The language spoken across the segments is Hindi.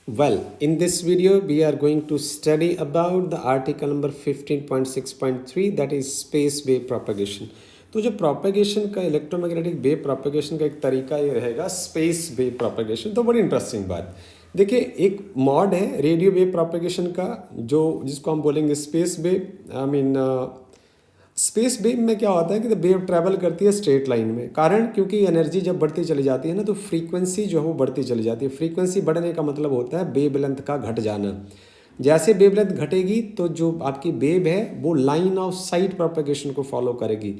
Well, in this video, we are going to study about the article number 15.6.3 that is space wave propagation. तो जो प्रोपेगेशन का इलेक्ट्रोमैग्नेटिक वेव प्रोपेगेशन का एक तरीका ये रहेगा स्पेस वेव प्रोपेगेशन। तो बड़ी इंटरेस्टिंग बात देखिए, एक मॉड है रेडियो वेव प्रोपेगेशन का जो जिसको हम बोलेंगे स्पेस वेव। स्पेस वेव में क्या होता है कि वेव ट्रैवल करती है स्ट्रेट लाइन में। कारण क्योंकि एनर्जी जब बढ़ती चली जाती है ना तो फ्रीक्वेंसी जो है वो बढ़ती चली जाती है। फ्रीक्वेंसी बढ़ने का मतलब होता है वेव लेंथ का घट जाना। जैसे वेव लेंथ घटेगी तो जो आपकी वेव है वो लाइन ऑफ साइट प्रोपेगेशन को फॉलो करेगी।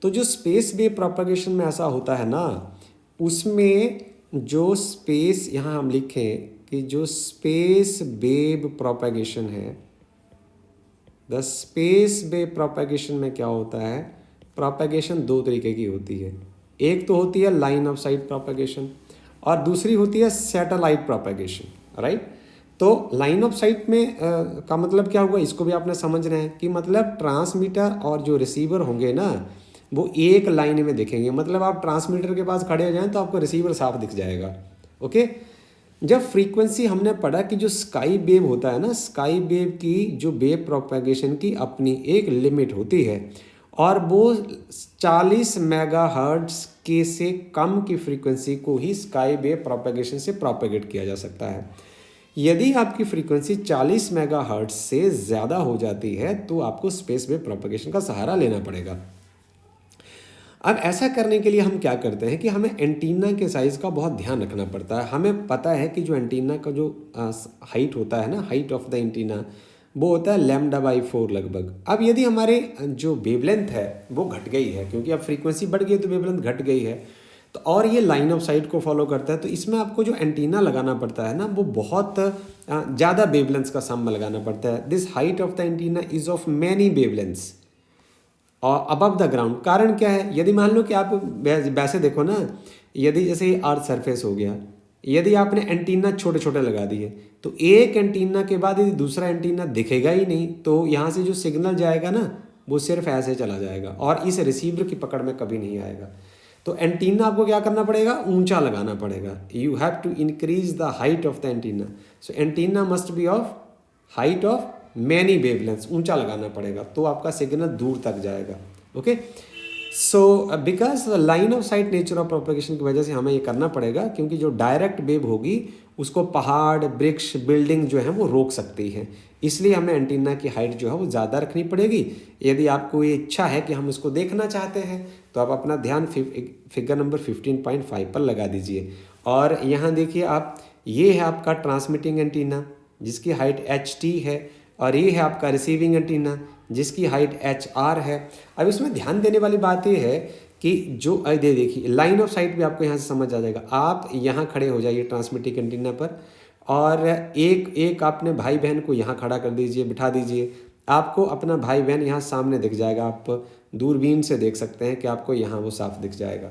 तो जो स्पेस वेव प्रोपेगेशन में ऐसा होता है ना, उसमें जो स्पेस यहाँ हम लिखें कि जो स्पेस वेव प्रोपेगेशन है, द स्पेस वेव प्रोपेगेशन में क्या होता है, प्रोपेगेशन दो तरीके की होती है। एक तो होती है लाइन ऑफ साइट प्रोपेगेशन और दूसरी होती है सैटेलाइट प्रोपेगेशन, राइट। तो लाइन ऑफ साइट में का मतलब क्या हुआ, इसको भी आपने समझना है कि मतलब ट्रांसमीटर और जो रिसीवर होंगे ना वो एक लाइन में दिखेंगे। मतलब आप ट्रांसमीटर के पास खड़े हो जाएं तो आपको रिसीवर साफ दिख जाएगा। ओके, जब फ्रीक्वेंसी हमने पढ़ा कि जो स्काई वेव होता है ना, स्काई वेव की जो वेव प्रोपेगेशन की अपनी एक लिमिट होती है और वो 40 मेगाहर्ट्ज के से कम की फ्रीक्वेंसी को ही स्काई वेव प्रोपेगेशन से प्रोपेगेट किया जा सकता है। यदि आपकी फ्रीक्वेंसी 40 मेगाहर्ट्ज से ज़्यादा हो जाती है तो आपको स्पेस वेव प्रोपेगेशन का सहारा लेना पड़ेगा। अब ऐसा करने के लिए हम क्या करते हैं कि हमें एंटीना के साइज़ का बहुत ध्यान रखना पड़ता है। हमें पता है कि जो एंटीना का जो हाइट होता है ना, हाइट ऑफ द एंटीना, वो होता है λ/4 लगभग। अब यदि हमारे जो वेवलेंथ है वो घट गई है, क्योंकि अब फ्रीक्वेंसी बढ़ गई है तो वेवलेंथ घट गई है, तो और ये लाइन ऑफ साइट को फॉलो करता है, तो इसमें आपको जो एंटीना लगाना पड़ता है ना वो बहुत ज़्यादा वेवलेंथ्स का सम में लगाना पड़ता है। This height of the antenna is of many wavelengths और अबव द ग्राउंड। कारण क्या है, यदि मान लो कि आप वैसे देखो ना, यदि जैसे अर्थ सरफेस हो गया, यदि आपने एंटीना छोटे छोटे लगा दिए तो एक एंटीना के बाद यदि दूसरा एंटीना दिखेगा ही नहीं तो यहाँ से जो सिग्नल जाएगा ना वो सिर्फ ऐसे चला जाएगा और इस रिसीवर की पकड़ में कभी नहीं आएगा। तो एंटीना आपको क्या करना पड़ेगा, ऊंचा लगाना पड़ेगा। You have to increase the height of the antenna. So antenna must be of height of many wavelengths, ऊंचा लगाना पड़ेगा तो आपका सिग्नल दूर तक जाएगा। Okay, so because line of sight nature of propagation की वजह से हमें ये करना पड़ेगा, क्योंकि जो डायरेक्ट वेव होगी उसको पहाड़, वृक्ष, बिल्डिंग जो है वो रोक सकती है। इसलिए हमें एंटीना की हाइट जो है वो ज़्यादा रखनी पड़ेगी। यदि आपको ये इच्छा है कि हम इसको देखना चाहते हैं तो आप अपना ध्यान फिगर नंबर 15.5 पर लगा दीजिए। और यहाँ देखिए आप, ये है आपका ट्रांसमिटिंग एंटीना जिसकी हाइट HT है और ये है आपका रिसीविंग एंटीना जिसकी हाइट HR है। अब इसमें ध्यान देने वाली बात ये है कि जो देखिए लाइन ऑफ साइट भी आपको यहाँ से समझ आ जाएगा। आप यहाँ खड़े हो जाइए ट्रांसमिटिंग एंटीना पर और एक एक अपने भाई बहन को यहाँ खड़ा कर दीजिए, बिठा दीजिए। आपको अपना भाई बहन यहाँ सामने दिख जाएगा, आप दूरबीन से देख सकते हैं कि आपको यहाँ वो साफ दिख जाएगा।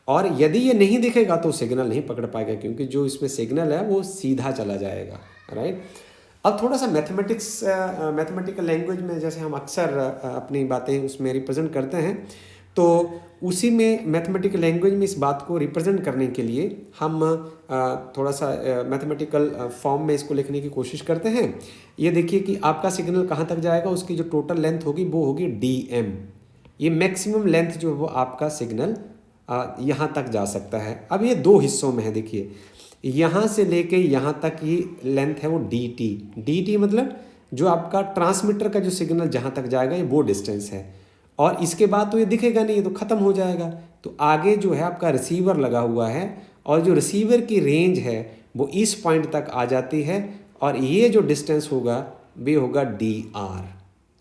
और यदि ये नहीं दिखेगा तो सिग्नल नहीं पकड़ पाएगा, क्योंकि जो इसमें सिग्नल है वो सीधा चला जाएगा, राइट। अब थोड़ा सा मैथमेटिकल लैंग्वेज में जैसे हम अक्सर अपनी बातें उसमें रिप्रेजेंट करते हैं, तो उसी में मैथमेटिकल लैंग्वेज में इस बात को रिप्रेजेंट करने के लिए हम थोड़ा सा मैथमेटिकल फॉर्म में इसको लिखने की कोशिश करते हैं। ये देखिए कि आपका सिग्नल कहाँ तक जाएगा, उसकी जो टोटल लेंथ होगी वो होगी DM। ये मैक्सिमम लेंथ जो है वो आपका सिग्नल यहाँ तक जा सकता है। अब ये दो हिस्सों में है, देखिए यहाँ से लेके यहाँ तक ये लेंथ है वो DT मतलब जो आपका ट्रांसमीटर का जो सिग्नल जहाँ तक जाएगा ये वो डिस्टेंस है। और इसके बाद तो ये दिखेगा नहीं, ये तो ख़त्म हो जाएगा। तो आगे जो है आपका रिसीवर लगा हुआ है और जो रिसीवर की रेंज है वो इस पॉइंट तक आ जाती है और ये जो डिस्टेंस होगा वो होगा DR,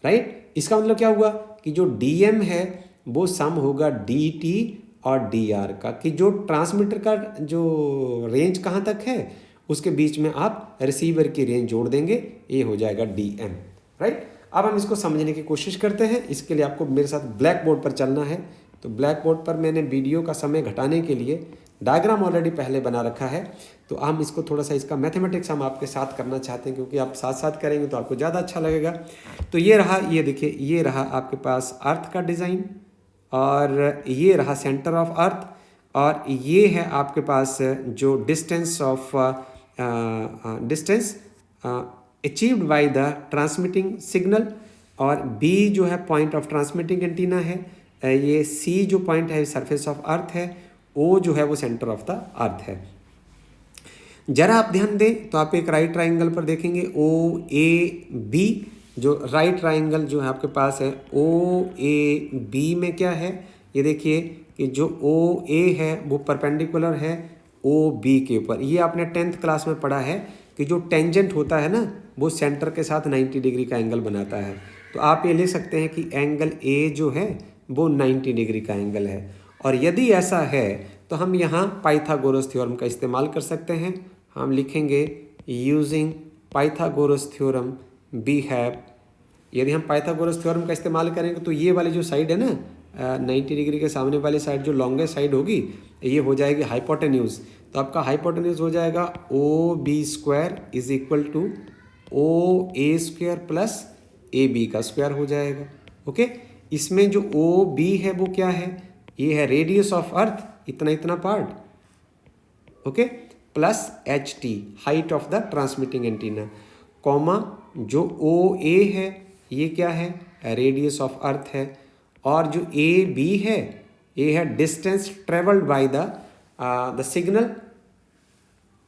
राइट। इसका मतलब क्या हुआ कि जो DM है वो सम होगा DT और DR का, कि जो ट्रांसमीटर का जो रेंज कहाँ तक है उसके बीच में आप रिसीवर की रेंज जोड़ देंगे, ये हो जाएगा DM, राइट। अब हम इसको समझने की कोशिश करते हैं। इसके लिए आपको मेरे साथ ब्लैक बोर्ड पर चलना है। तो ब्लैक बोर्ड पर मैंने वीडियो का समय घटाने के लिए डायग्राम ऑलरेडी पहले बना रखा है, तो हम इसको थोड़ा सा इसका मैथमेटिक्स हम आपके साथ करना चाहते हैं, क्योंकि आप साथ साथ करेंगे तो आपको ज़्यादा अच्छा लगेगा। तो ये रहा, ये देखिए ये रहा आपके पास अर्थ का डिज़ाइन और ये रहा सेंटर ऑफ अर्थ और ये है आपके पास जो distance of distance achieved by the transmitting signal, और बी जो है पॉइंट ऑफ ट्रांसमिटिंग एंटीना है, ये सी जो पॉइंट है सरफेस ऑफ अर्थ है, ओ जो है वो सेंटर ऑफ द अर्थ है। जरा आप ध्यान दें तो आप एक राइट ट्राइंगल पर देखेंगे ओ ए बी, जो राइट ट्राइंगल जो है आपके पास है ओ ए बी में क्या है, ये देखिए कि जो ओ ए है वो परपेंडिकुलर है ओ बी के ऊपर। ये आपने 10th क्लास में पढ़ा है कि जो टेंजेंट होता है ना वो सेंटर के साथ 90 डिग्री का एंगल बनाता है। तो आप ये लिख सकते हैं कि एंगल ए जो है वो 90 डिग्री का एंगल है। और यदि ऐसा है तो हम यहाँ पाइथागोरस थ्योरम का इस्तेमाल कर सकते हैं। हम लिखेंगे using Pythagoras theorem we have, यदि हम पाइथागोरस थ्योरम का इस्तेमाल करेंगे तो ये वाली जो साइड है ना 90 डिग्री के सामने वाली साइड जो लॉन्गेस्ट साइड होगी ये हो जाएगी हाइपोटेन्यूज। तो आपका हाइपोटेन्यूज हो जाएगा O B square is equal to O A square plus A B का स्क्वायर हो जाएगा। ओके, इसमें जो ओ बी है वो क्या है, ये है रेडियस ऑफ अर्थ, इतना इतना part, okay, plus H T height of the transmitting antenna, comma जो ओ ए है ये क्या है रेडियस ऑफ अर्थ है, और जो ए बी है ये है distance travelled by the signal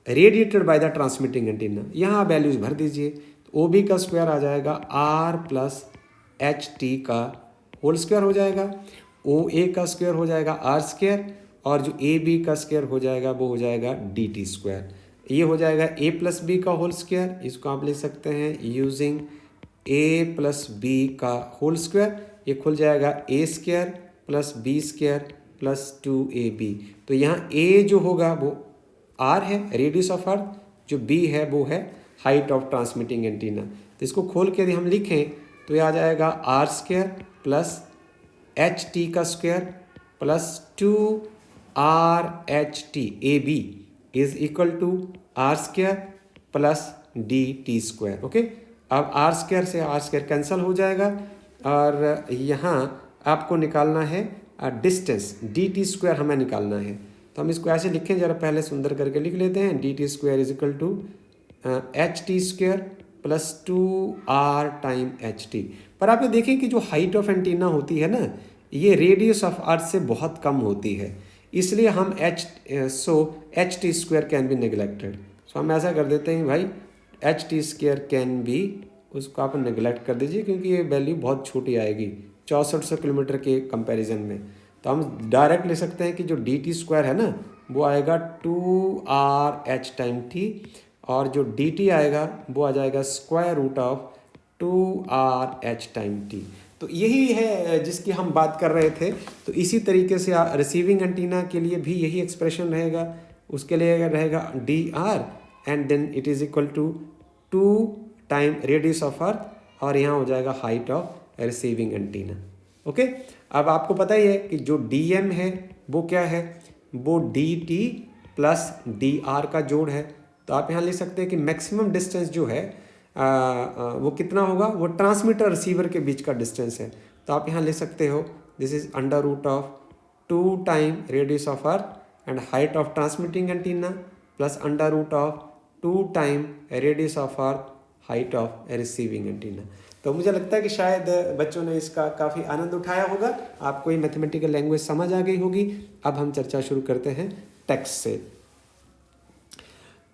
radiated by the transmitting antenna. यहाँ वैल्यूज भर दीजिए तो ओ बी का स्क्वायर आ जाएगा आर प्लस एच टी का होल स्क्वायर हो जाएगा, ओ ए का स्क्वायर हो जाएगा आर स्क्वायर, और जो ए बी का स्क्वायर हो जाएगा वो हो जाएगा डी टी स्क्वायर। ये हो जाएगा ए प्लस बी का होल स्क्वायर, इसको आप लिख सकते हैं यूजिंग ए प्लस बी का होल स्क्वायर, ये खुल जाएगा A square plus B square plus 2ab। तो यहाँ ए जो होगा वो आर है रेडियस ऑफ अर्थ, जो बी है वो है हाइट ऑफ ट्रांसमिटिंग एंटीना। तो इसको खोल के यदि हम लिखें तो ये आ जाएगा R square plus H T का square plus 2RHT A B is equal to R square plus D T square. Okay, अब आर स्क्वायर से आर स्क्वायर कैंसिल हो जाएगा, और यहाँ आपको निकालना है डिस्टेंस डी टी स्क्वायर हमें निकालना है। तो हम इसको ऐसे लिखें, जरा पहले सुंदर करके लिख लेते हैं, D T square is equal to H T square plus 2R time H T. पर आप ये देखें कि जो हाइट ऑफ एंटीना होती है ना ये रेडियस ऑफ अर्थ से बहुत कम होती है, इसलिए हम H T square can be neglected. So हम ऐसा कर देते हैं भाई H T square can be, उसको आप नेग्लेक्ट कर दीजिए क्योंकि ये वैल्यू बहुत छोटी आएगी 6400 किलोमीटर के कंपैरिजन में। तो हम डायरेक्ट ले सकते हैं कि जो डी टी स्क्वायर है ना वो आएगा 2RH टाइम टी, और जो डी टी आएगा वो आ जाएगा square root of 2RH time T. तो यही है जिसकी हम बात कर रहे थे। तो इसी तरीके से रिसीविंग एंटीना के लिए भी यही एक्सप्रेशन रहेगा, उसके लिए रहेगा D R and then it is equal to 2 time radius of earth, और यहाँ हो जाएगा height of receiving antenna. Okay, अब आपको पता ही है कि जो डी एम है वो क्या है, वो D T plus D R का जोड़ है। तो आप यहाँ लिख सकते हैं कि मैक्सिमम डिस्टेंस जो है वो कितना होगा, वो ट्रांसमीटर रिसीवर के बीच का डिस्टेंस है। तो आप यहाँ लिख सकते हो this is under root of 2 time radius of earth and height of transmitting antenna plus under root of 2 time radius of earth height of receiving antenna. तो मुझे लगता है कि शायद बच्चों ने इसका काफ़ी आनंद उठाया होगा, आपको ये मैथमेटिकल लैंग्वेज समझ आ गई होगी। अब हम चर्चा शुरू करते हैं टेक्स्ट से।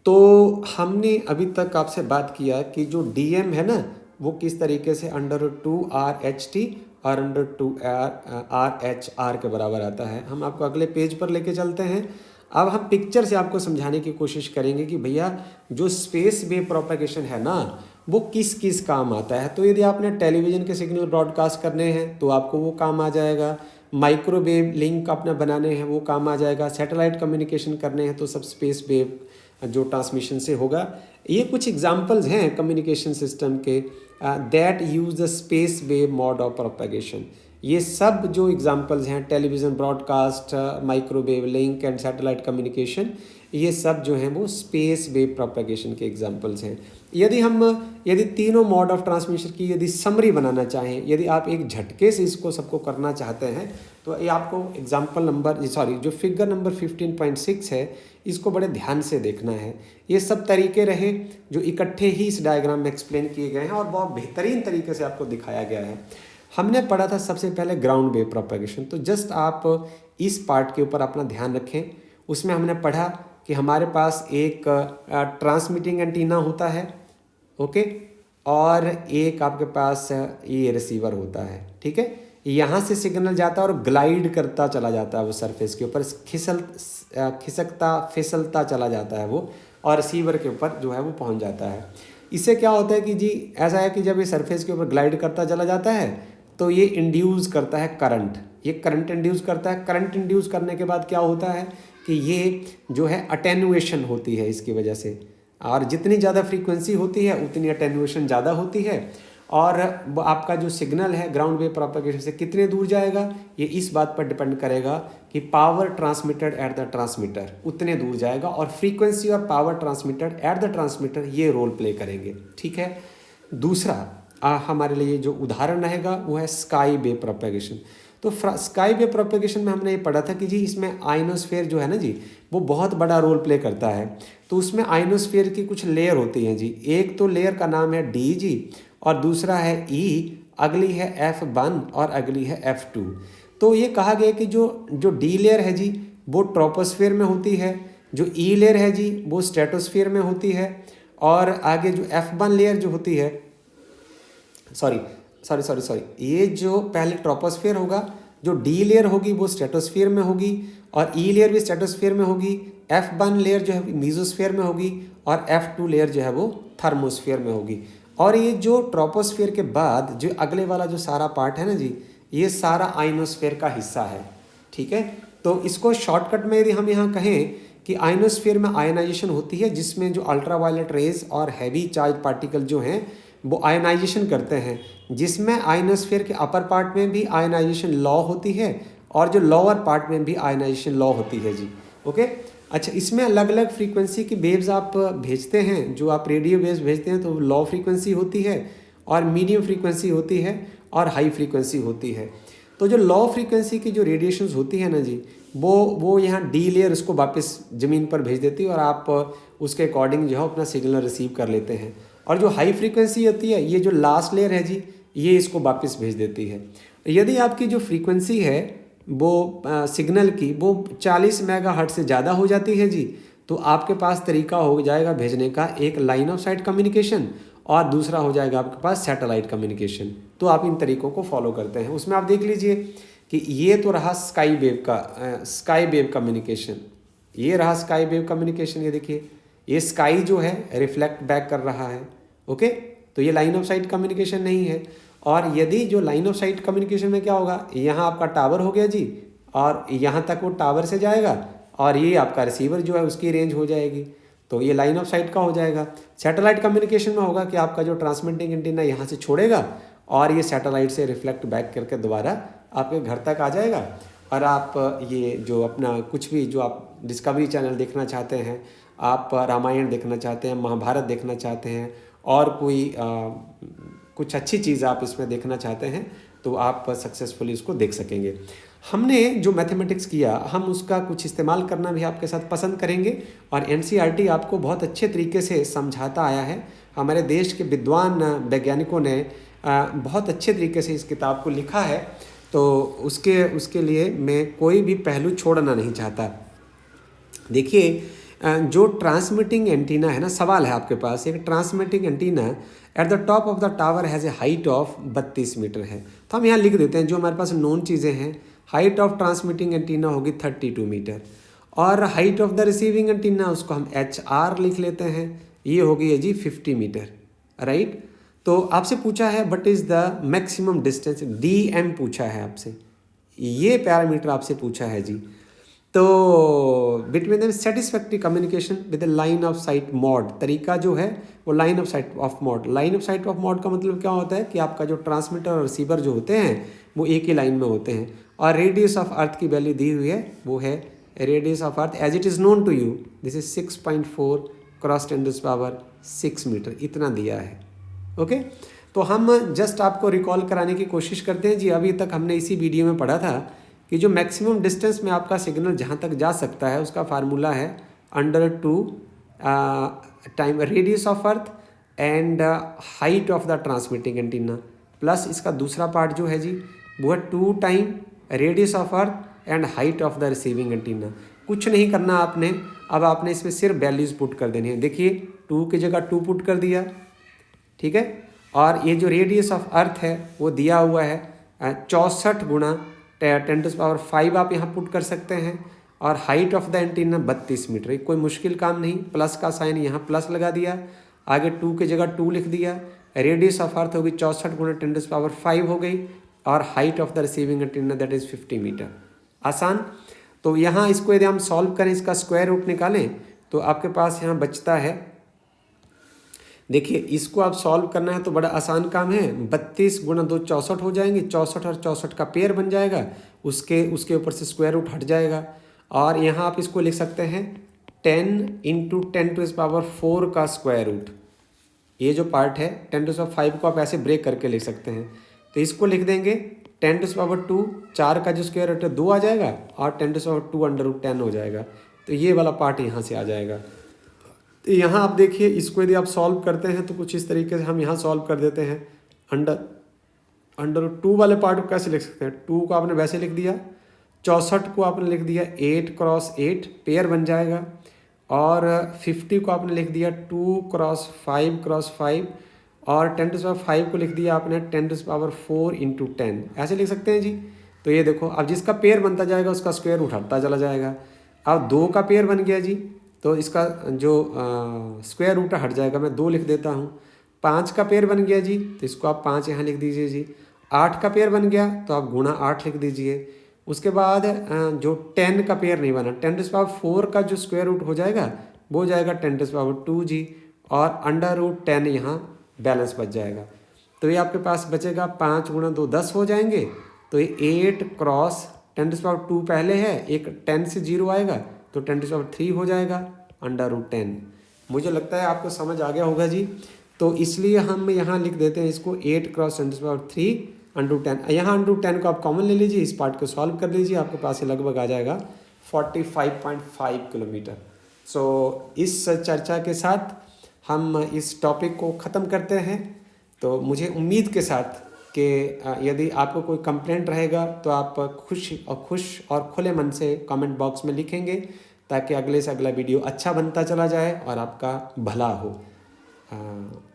तो हमने अभी तक आपसे बात किया कि जो डीएम है ना वो किस तरीके से अंडर 2RH और अंडर 2RH के बराबर आता है। हम आपको अगले पेज पर लेके चलते हैं। अब हम पिक्चर से आपको समझाने की कोशिश करेंगे कि भैया जो स्पेस वेव प्रोपेगेशन है ना वो किस किस काम आता है। तो यदि आपने टेलीविज़न के सिग्नल ब्रॉडकास्ट करने हैं तो आपको वो काम आ जाएगा, माइक्रोवेव लिंक अपने बनाने हैं वो काम आ जाएगा, सैटेलाइट कम्युनिकेशन करने हैं तो सब स्पेस वेव जो ट्रांसमिशन से होगा। ये कुछ एग्जांपल्स हैं कम्युनिकेशन सिस्टम के that use the space wave mode of propagation. ये सब जो एग्जांपल्स हैं, television broadcast, microwave link and satellite communication, ये सब जो हैं वो स्पेस वेव प्रोपेगेशन के एग्जांपल्स हैं। यदि तीनों मोड ऑफ ट्रांसमिशन की यदि समरी बनाना चाहें, यदि आप एक झटके से इसको सबको करना चाहते हैं, तो ये आपको जो फिगर नंबर 15.6 है, इसको बड़े ध्यान से देखना है। ये सब तरीके रहे जो इकट्ठे ही इस डायग्राम में एक्सप्लेन किए गए हैं और बहुत बेहतरीन तरीके से आपको दिखाया गया है। हमने पढ़ा था सबसे पहले ग्राउंड वेव प्रोपेगेशन, तो जस्ट आप इस पार्ट के ऊपर अपना ध्यान रखें। उसमें हमने पढ़ा कि हमारे पास एक ट्रांसमिटिंग एंटीना होता है, ओके, और एक आपके पास ये रिसीवर होता है, ठीक है। यहाँ से सिग्नल जाता है और ग्लाइड करता चला जाता है वो सरफेस के ऊपर, खिसकता फिसलता चला जाता है वो, और रिसीवर के ऊपर जो है वो पहुँच जाता है। इससे क्या होता है कि जी ऐसा है कि जब ये सरफेस के ऊपर ग्लाइड करता चला जाता है तो ये इंड्यूस करता है करंट, ये करंट इंड्यूस करता है। करंट इंड्यूस करने के बाद क्या होता है कि ये जो है अटेनुएशन होती है इसकी वजह से, और जितनी ज़्यादा फ्रीक्वेंसी होती है उतनी अटेनुएशन ज़्यादा होती है, और आपका जो सिग्नल है ग्राउंड वेव प्रोपेगेशन से कितने दूर जाएगा, ये इस बात पर डिपेंड करेगा कि power transmitted at the transmitter उतने दूर जाएगा, और फ्रीक्वेंसी और power transmitted at the transmitter ये रोल प्ले करेंगे, ठीक है। दूसरा हमारे लिए जो उदाहरण रहेगा वो है स्काई वेव प्रोपेगेशन। तो स्काई वेव प्रोपेगेशन में हमने ये पढ़ा था कि जी इसमें आयनोस्फीयर जो है ना जी, वो बहुत बड़ा रोल प्ले करता है। तो उसमें आयनोस्फीयर की कुछ लेयर होती हैं जी। एक तो लेयर का नाम है डी जी, और दूसरा है ई, अगली है F1 और अगली है F2। तो ये कहा गया कि जो डी लेयर है जी वो ट्रोपोस्फीयर में होती है, जो ई लेयर है जी वो स्ट्रेटोस्फीयर में होती है, और आगे जो F1 लेयर जो होती है, सॉरी, ये जो पहले ट्रोपोस्फीयर होगा, जो डी लेयर होगी वो स्ट्रेटोस्फीयर में होगी, और ई लेयर भी स्ट्रेटोस्फीयर में होगी, F1 लेयर जो है मीजोस्फीयर में होगी, और F2 लेयर जो है वो थर्मोस्फीयर में होगी। और ये जो ट्रोपोस्फीयर के बाद जो अगले वाला जो सारा पार्ट है ना जी, ये सारा आइनोस्फीयर का हिस्सा है, ठीक है। तो इसको शॉर्टकट में यदि हम यहाँ कहें कि आइनोस्फीयर में आयनाइजेशन होती है, जिसमें जो अल्ट्रावायलेट रेज और हैवी चार्ज पार्टिकल जो हैं वो आयनाइजेशन करते हैं, जिसमें आइनोस्फीयर के अपर पार्ट में भी आयनाइजेशन लॉ होती है और जो लोअर पार्ट में भी आयनाइजेशन लॉ होती है जी, ओके। अच्छा, इसमें अलग अलग फ्रीक्वेंसी की वेव्स आप भेजते हैं, जो आप रेडियो वेव्स भेजते हैं तो लो फ्रीक्वेंसी होती है, और मीडियम फ्रीक्वेंसी होती है, और हाई फ्रीक्वेंसी होती है। तो जो लो फ्रीक्वेंसी की जो रेडिएशंस होती है ना जी, वो यहाँ डी लेयर उसको वापस ज़मीन पर भेज देती है, और आप उसके अकॉर्डिंग जो है अपना सिग्नल रिसीव कर लेते हैं। और जो हाई फ्रीक्वेंसी होती है, ये जो लास्ट लेयर है जी, ये इसको वापस भेज देती है। यदि आपकी जो फ्रीक्वेंसी है वो सिग्नल की वो 40 मेगाहर्ट्ज से ज़्यादा हो जाती है जी, तो आपके पास तरीका हो जाएगा भेजने का, एक लाइन ऑफ साइट कम्युनिकेशन, और दूसरा हो जाएगा आपके पास सैटेलाइट कम्युनिकेशन। तो आप इन तरीकों को फॉलो करते हैं। उसमें आप देख लीजिए कि ये तो रहा स्काई वेव कम्युनिकेशन, ये रहा स्काई वेव कम्युनिकेशन। ये देखिए, ये स्काई जो है रिफ्लेक्ट बैक कर रहा है, ओके। तो ये लाइन ऑफ साइट कम्युनिकेशन नहीं है। और यदि जो लाइन ऑफ साइट कम्युनिकेशन में क्या होगा, यहाँ आपका टावर हो गया जी, और यहाँ तक वो टावर से जाएगा, और ये आपका रिसीवर जो है उसकी रेंज हो जाएगी, तो ये लाइन ऑफ साइट का हो जाएगा। सैटेलाइट कम्युनिकेशन में होगा कि आपका जो ट्रांसमिटिंग एंटीना यहाँ से छोड़ेगा, और ये सैटेलाइट से रिफ्लेक्ट बैक करके दोबारा आपके घर तक आ जाएगा, और आप ये जो अपना कुछ भी जो आप डिस्कवरी चैनल देखना चाहते हैं, आप रामायण देखना चाहते हैं, महाभारत देखना चाहते हैं, और कोई कुछ अच्छी चीज़ आप इसमें देखना चाहते हैं, तो आप सक्सेसफुली उसको देख सकेंगे। हमने जो मैथमेटिक्स किया, हम उसका कुछ इस्तेमाल करना भी आपके साथ पसंद करेंगे, और एनसीईआरटी आपको बहुत अच्छे तरीके से समझाता आया है। हमारे देश के विद्वान वैज्ञानिकों ने बहुत अच्छे तरीके से इस किताब को लिखा है, तो उसके लिए मैं कोई भी पहलू छोड़ना नहीं चाहता। देखिए, जो ट्रांसमिटिंग एंटीना है ना, सवाल है आपके पास, एक transmitting antenna at the top of the tower has a height of 32 metre है। तो हम यहाँ लिख देते हैं जो हमारे पास नोन चीज़ें हैं। हाइट ऑफ ट्रांसमिटिंग एंटीना होगी 32 मीटर, और height of the receiving antenna उसको हम HR लिख लेते हैं, ये होगी है जी 50 मीटर, राइट। तो आपसे पूछा है what is the maximum distance, DM पूछा है आपसे, ये पैरामीटर आपसे पूछा है जी। तो between the satisfactory communication with line of site mode, तरीका जो है वो line of site of mode. Line of site of mode का मतलब क्या होता है कि आपका जो ट्रांसमीटर और रिसीवर जो होते हैं वो एक ही लाइन में होते हैं, और रेडियस ऑफ अर्थ की वैल्यू दी हुई है, वो है radius of earth as it is known to you, this is 6.4 cross 10⁻6 metre, इतना दिया है। ओके, तो हम जस्ट आपको रिकॉल कराने की कोशिश करते हैं जी। अभी तक हमने इसी वीडियो में पढ़ा था कि जो मैक्सिमम डिस्टेंस में आपका सिग्नल जहाँ तक जा सकता है उसका फार्मूला है √2 time radius of earth and height of the transmitting antenna, plus इसका दूसरा पार्ट जो है जी वो है 2 time radius of earth and height of the receiving antenna. कुछ नहीं करना आपने, अब आपने इसमें सिर्फ वैल्यूज़ पुट कर देनी है। देखिए 2 की जगह 2 पुट कर दिया, ठीक है, और ये जो रेडियस ऑफ अर्थ है वो दिया हुआ है 64 गुणा 10⁵ आप यहाँ पुट कर सकते हैं, और height of the antenna 32 metre. कोई मुश्किल काम नहीं, प्लस का साइन यहाँ प्लस लगा दिया, आगे 2 की जगह 2 लिख दिया, रेडियस ऑफ अर्थ होगी 64 गुणा 10⁵ हो गई, और height of the receiving antenna that is 50 metre. आसान। तो यहाँ इसको यदि हम सॉल्व करें, इसका स्क्वायर रूट निकालें, तो आपके पास यहाँ बचता है, देखिए इसको आप सॉल्व करना है तो बड़ा आसान काम है। 32 गुणा 2 64 हो जाएंगे, 64 और 64 का पेयर बन जाएगा, उसके ऊपर से स्क्वायर रूट हट जाएगा, और यहाँ आप इसको लिख सकते हैं 10 × 10⁴ का स्क्वायर रूट। ये जो पार्ट है 10⁵ को आप ऐसे ब्रेक करके लिख सकते हैं, तो इसको लिख देंगे 10⁻², 4 का जो स्क्वायर रूट है 2 आ जाएगा, और 10⁻² √10 हो जाएगा। तो ये वाला पार्ट यहाँ से आ जाएगा। तो यहाँ आप देखिए, इसको यदि आप सॉल्व करते हैं तो कुछ इस तरीके से हम यहाँ सॉल्व कर देते हैं। √2 वाले पार्ट को कैसे लिख सकते हैं, 2 को आपने वैसे लिख दिया, 64 को आपने लिख दिया 8 × 8 पेयर बन जाएगा, और 50 को आपने लिख दिया 2 × 5 × 5, और 10⁵ को लिख दिया आपने 10⁴ × 10, ऐसे लिख सकते हैं जी। तो ये देखो, अब जिसका पेयर बनता जाएगा उसका स्क्वायर रूट हटता चला जाएगा। अब 2 का पेयर बन गया जी, तो इसका जो स्क्वायर रूट हट जाएगा, मैं 2 लिख देता हूँ। 5 का पेयर बन गया जी, तो इसको आप 5 यहाँ लिख दीजिए जी। 8 का पेयर बन गया तो आप गुणा 8 लिख दीजिए। उसके बाद जो 10 का पेयर नहीं बना, 10⁴ का जो स्क्वायर रूट हो जाएगा वो हो जाएगा 10⁻² जी, और √10 यहाँ बैलेंस बच जाएगा। तो ये आपके पास बचेगा 5 गुणा 2 10 हो जाएंगे, तो ये 8 × 10⁻² पहले है, एक 10 से 0 आएगा तो 10⁻³ हो जाएगा √10। मुझे लगता है आपको समझ आ गया होगा जी। तो इसलिए हम यहाँ लिख देते हैं इसको 8 × 10⁻³ √10। यहाँ √10 को आप कॉमन ले लीजिए, इस पार्ट को सॉल्व कर लीजिए, आपके पास ये लगभग आ जाएगा 45.5 किलोमीटर। सो इस चर्चा के साथ हम इस टॉपिक को ख़त्म करते हैं। तो मुझे उम्मीद के साथ कि यदि आपको कोई कंप्लेंट रहेगा तो आप खुश और खुले मन से कमेंट बॉक्स में लिखेंगे, ताकि अगले से अगला वीडियो अच्छा बनता चला जाए और आपका भला हो।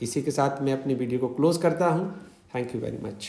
इसी के साथ मैं अपनी वीडियो को क्लोज़ करता हूँ। Thank you very much.